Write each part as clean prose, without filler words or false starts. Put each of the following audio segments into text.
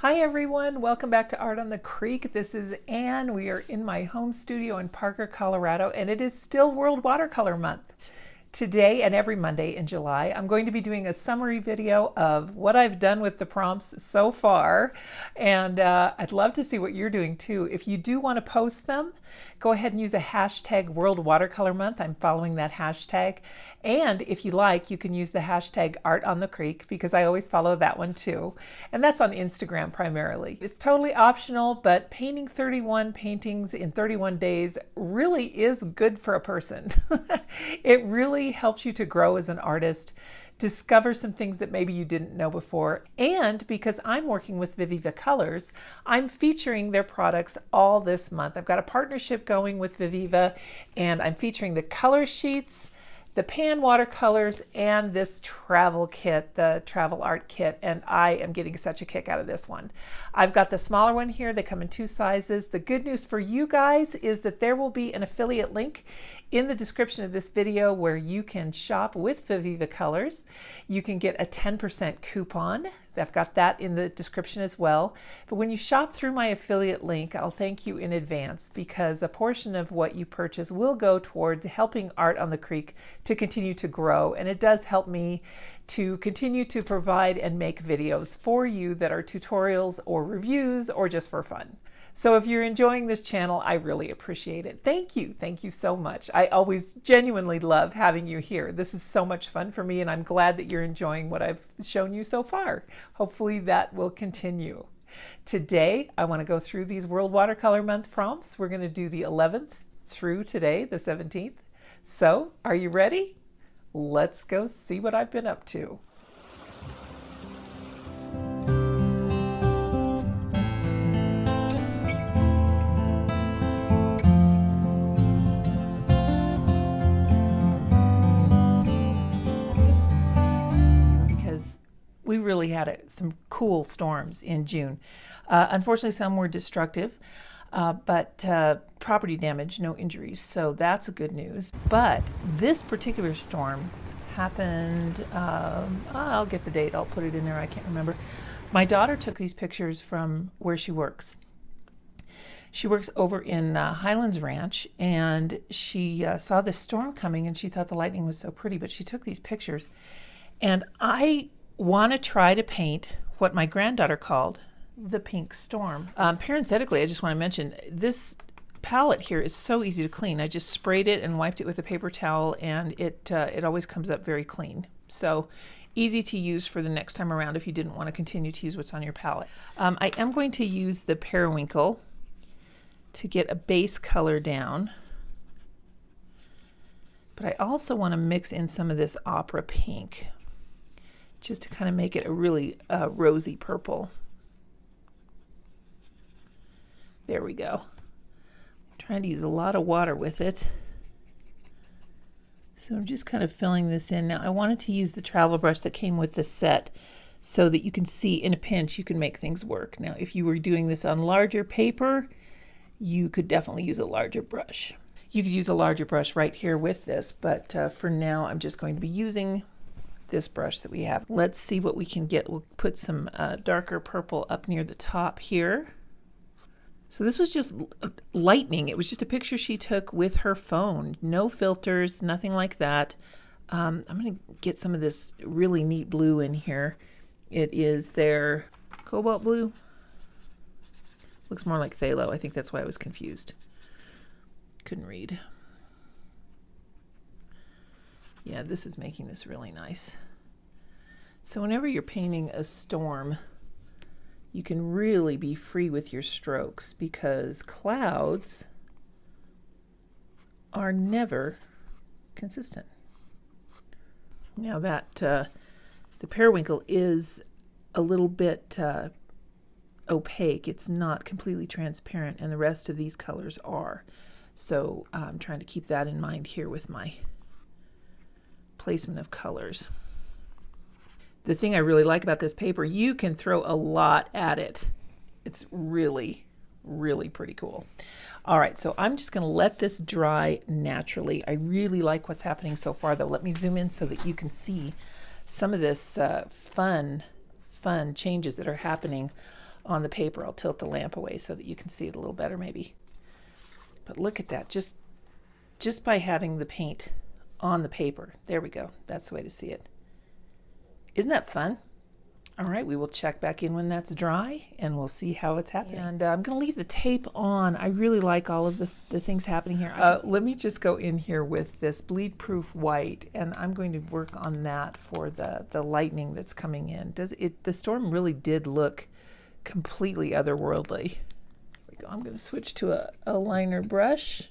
Hi everyone, welcome back to Art on the Creek. This is Anne. We are in my home studio in Parker, Colorado, and it is still World Watercolor Month. Today and every Monday in July, I'm going to be doing a summary video of what I've done with the prompts so far, and I'd love to see what you're doing too. If you do want to post them, go ahead and use a hashtag World Watercolor Month. I'm following that hashtag. And if you like, you can use the hashtag Art on the Creek because I always follow that one too. And that's on Instagram primarily. It's totally optional, but painting 31 paintings in 31 days really is good for a person. It really helps you to grow as an artist, discover some things that maybe you didn't know before. And because I'm working with Viviva Colors, I'm featuring their products all this month. I've got a partnership going with Viviva, and I'm featuring the Colorsheets, the pan watercolors, and this travel kit, the travel art kit, and I am getting such a kick out of this one. I've got the smaller one here. They come in 2 sizes. The good news for you guys is that there will be an affiliate link in the description of this video where you can shop with Viviva Colors. You can get a 10% coupon. I've got that in the description as well. But when you shop through my affiliate link, I'll thank you in advance because a portion of what you purchase will go towards helping Art on the Creek to continue to grow. And it does help me to continue to provide and make videos for you that are tutorials or reviews or just for fun. So if you're enjoying this channel, I really appreciate it. Thank you. Thank you so much. I always genuinely love having you here. This is so much fun for me, and I'm glad that you're enjoying what I've shown you so far. Hopefully that will continue. Today, I want to go through these World Watercolor Month prompts. We're going to do the 11th through today, the 17th. So, are you ready? Let's go see what I've been up to. We really had some cool storms in June. Unfortunately, some were destructive, but property damage, no injuries. So that's good news. But this particular storm happened, I'll get the date, I'll put it in there, I can't remember. My daughter took these pictures from where she works. She works over in Highlands Ranch, and she saw this storm coming, and she thought the lightning was so pretty, but she took these pictures. And I want to try to paint what my granddaughter called the pink storm. Parenthetically, I just want to mention this palette here is so easy to clean. I just sprayed it and wiped it with a paper towel, and it always comes up very clean. So easy to use for the next time around if you didn't want to continue to use what's on your palette. I am going to use the periwinkle to get a base color down, but I also want to mix in some of this opera pink, just to kind of make it a really rosy purple. There we go. I'm trying to use a lot of water with it. So I'm just kind of filling this in. Now I wanted to use the travel brush that came with the set so that you can see in a pinch you can make things work. Now if you were doing this on larger paper, you could definitely use a larger brush. You could use a larger brush right here with this, but for now I'm just going to be using this brush that we have. Let's see what we can get. We'll put some darker purple up near the top here. So this was just lightning. It was just a picture she took with her phone. No filters, nothing like that. I'm going to get some of this really neat blue in here. It is their cobalt blue. Looks more like phthalo. I think that's why I was confused. Couldn't read. Yeah, this is making this really nice. So whenever you're painting a storm, you can really be free with your strokes because clouds are never consistent. Now that the periwinkle is a little bit opaque, it's not completely transparent, and the rest of these colors are. So I'm trying to keep that in mind here with my placement of colors. The thing I really like about this paper, you can throw a lot at it. It's really, really pretty cool. All right, so I'm just going to let this dry naturally. I really like what's happening so far, though. Let me zoom in so that you can see some of this fun changes that are happening on the paper. I'll tilt the lamp away so that you can see it a little better maybe. But look at that, just by having the paint on the paper. There we go. That's the way to see it. Isn't that fun? All right, we will check back in when that's dry and we'll see how it's happening. And I'm going to leave the tape on. I really like all of the things happening here. Let me just go in here with this bleed proof white, and I'm going to work on that for the lightning that's coming in. The storm really did look completely otherworldly. Here we go. I'm going to switch to a liner brush.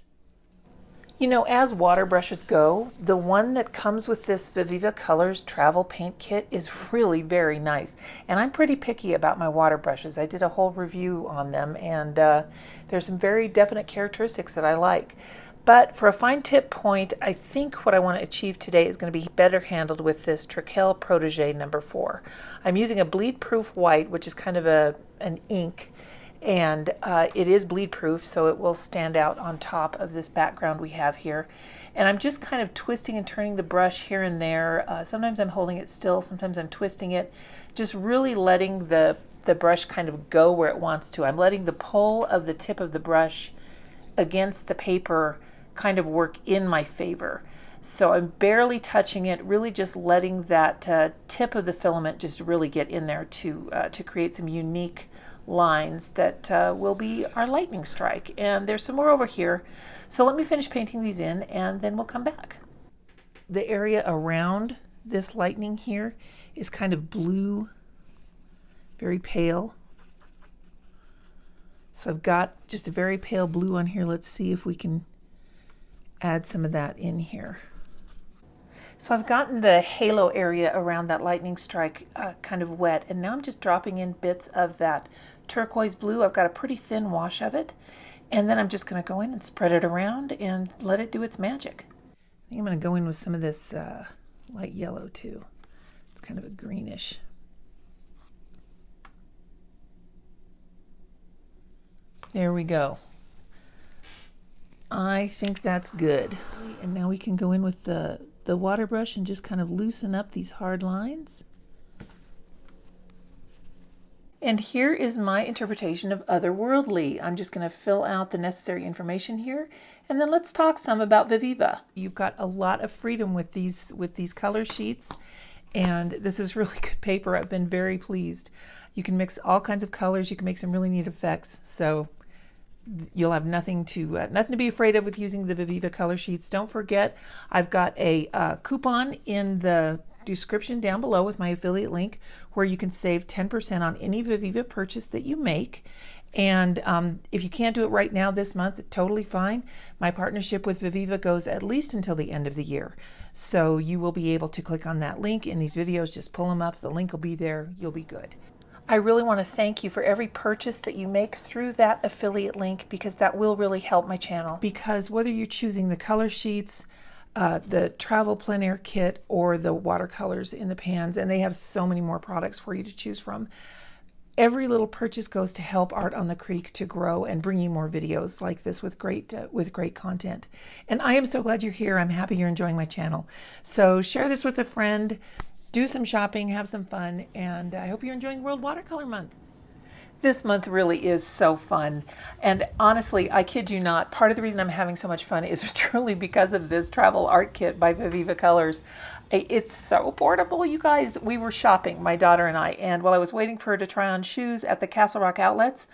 You know, as water brushes go, the one that comes with this Viviva Colors travel paint kit is really very nice. And I'm pretty picky about my water brushes. I did a whole review on them, and there's some very definite characteristics that I like. But for a fine tip point, I think what I want to achieve today is going to be better handled with this Trekell Protege number 4. I'm using a bleed proof white, which is kind of an ink. And it is bleed proof, so it will stand out on top of this background we have here. And I'm just kind of twisting and turning the brush here and there. Sometimes I'm holding it still, sometimes I'm twisting it, just really letting the brush kind of go where it wants to. I'm letting the pull of the tip of the brush against the paper kind of work in my favor. So I'm barely touching it, really just letting that tip of the filament just really get in there to create some unique lines that will be our lightning strike. And there's some more over here. So let me finish painting these in and then we'll come back. The area around this lightning here is kind of blue, very pale. So I've got just a very pale blue on here. Let's see if we can add some of that in here. So I've gotten the halo area around that lightning strike kind of wet, and now I'm just dropping in bits of that turquoise blue. I've got a pretty thin wash of it, and then I'm just going to go in and spread it around and let it do its magic. I think I'm going to go in with some of this light yellow too. It's kind of a greenish. There we go. I think that's good. And now we can go in with the water brush and just kind of loosen up these hard lines. And here is my interpretation of otherworldly. I'm just going to fill out the necessary information here, and then let's talk some about Viviva. You've got a lot of freedom with these color sheets, and this is really good paper. I've been very pleased. You can mix all kinds of colors. You can make some really neat effects. So you'll have nothing to be afraid of with using the Viviva Color Sheets. Don't forget, I've got a coupon in the description down below with my affiliate link where you can save 10% on any Viviva purchase that you make. And if you can't do it right now this month, totally fine. My partnership with Viviva goes at least until the end of the year. So you will be able to click on that link in these videos, just pull them up, the link will be there, you'll be good. I really want to thank you for every purchase that you make through that affiliate link, because that will really help my channel. Because whether you're choosing the color sheets, the travel plein air kit, or the watercolors in the pans, and they have so many more products for you to choose from, every little purchase goes to help Art on the Creek to grow and bring you more videos like this with great content. And I am so glad you're here. I'm happy you're enjoying my channel. So share this with a friend. Do some shopping, have some fun, and I hope you're enjoying World Watercolor Month. This month really is so fun, and honestly, I kid you not, part of the reason I'm having so much fun is truly because of this travel art kit by Viviva Colors. It's so portable, you guys. We were shopping, my daughter and I, and while I was waiting for her to try on shoes at the Castle Rock outlets,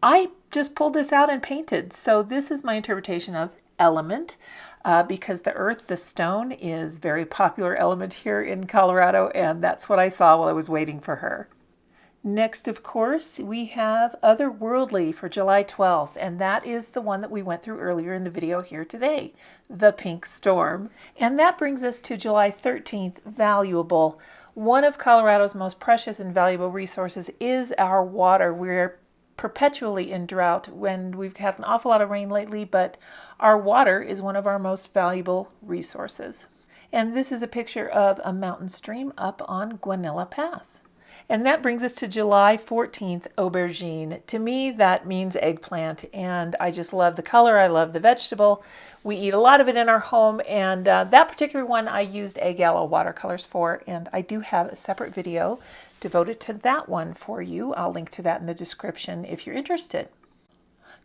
I just pulled this out and painted. So this is my interpretation of element. Because the earth, the stone, is a very popular element here in Colorado, and that's what I saw while I was waiting for her. Next, of course, we have Otherworldly for July 12th, and that is the one that we went through earlier in the video here today, the Pink Storm. And that brings us to July 13th, Valuable. One of Colorado's most precious and valuable resources is our water. We're perpetually in drought when we've had an awful lot of rain lately, but our water is one of our most valuable resources. And this is a picture of a mountain stream up on Guanilla Pass. And that brings us to July 14th, Aubergine. To me, that means eggplant, and I just love the color. I love the vegetable. We eat a lot of it in our home, and that particular one I used Awhile watercolors for, and I do have a separate video devoted to that one for you. I'll link to that in the description if you're interested.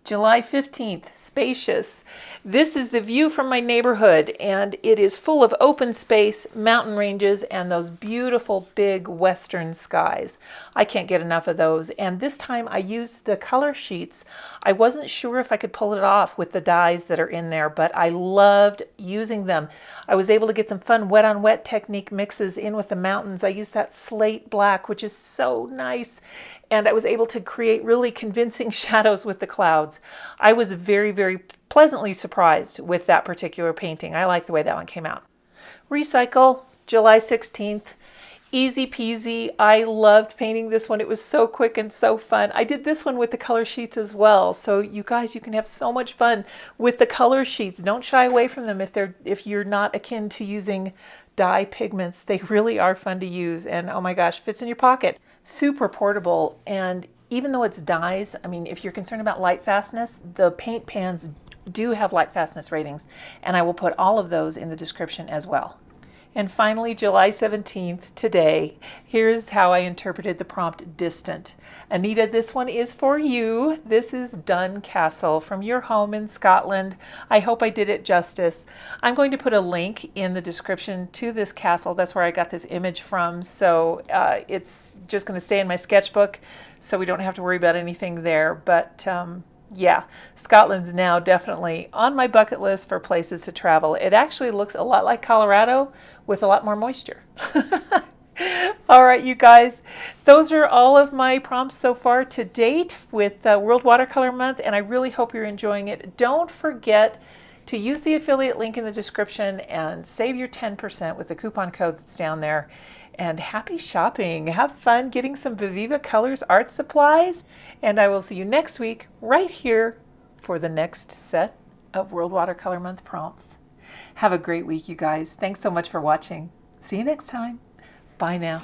July 15th, spacious. This is the view from my neighborhood, and it is full of open space, mountain ranges, and those beautiful big western skies. I can't get enough of those. And this time I used the color sheets. I wasn't sure if I could pull it off with the dyes that are in there, but I loved using them. I was able to get some fun wet on wet technique mixes in with the mountains. I used that slate black, which is so nice. And I was able to create really convincing shadows with the clouds. I was very, very pleasantly surprised with that particular painting. I like the way that one came out. Recycle, July 16th. Easy peasy. I loved painting this one. It was so quick and so fun. I did this one with the color sheets as well. So you guys, you can have so much fun with the color sheets. Don't shy away from them if you're not akin to using dye pigments. They really are fun to use, and oh my gosh, fits in your pocket. Super portable, and even though it's dyes, I mean, if you're concerned about light fastness, the paint pans do have light fastness ratings, and I will put all of those in the description as well. And finally, July 17th, today, here's how I interpreted the prompt distant. Anita, this one is for you. This is Dun Castle from your home in Scotland. I hope I did it justice. I'm going to put a link in the description to this castle. That's where I got this image from. So it's just going to stay in my sketchbook, so we don't have to worry about anything there. But yeah, Scotland's now definitely on my bucket list for places to travel. It actually looks a lot like Colorado with a lot more moisture. All right, you guys, those are all of my prompts so far to date with World Watercolor Month, and I really hope you're enjoying it. Don't forget to use the affiliate link in the description and save your 10% with the coupon code that's down there. And happy shopping. Have fun getting some Viviva Colors art supplies. And I will see you next week right here for the next set of World Watercolor Month prompts. Have a great week, you guys. Thanks so much for watching. See you next time. Bye now.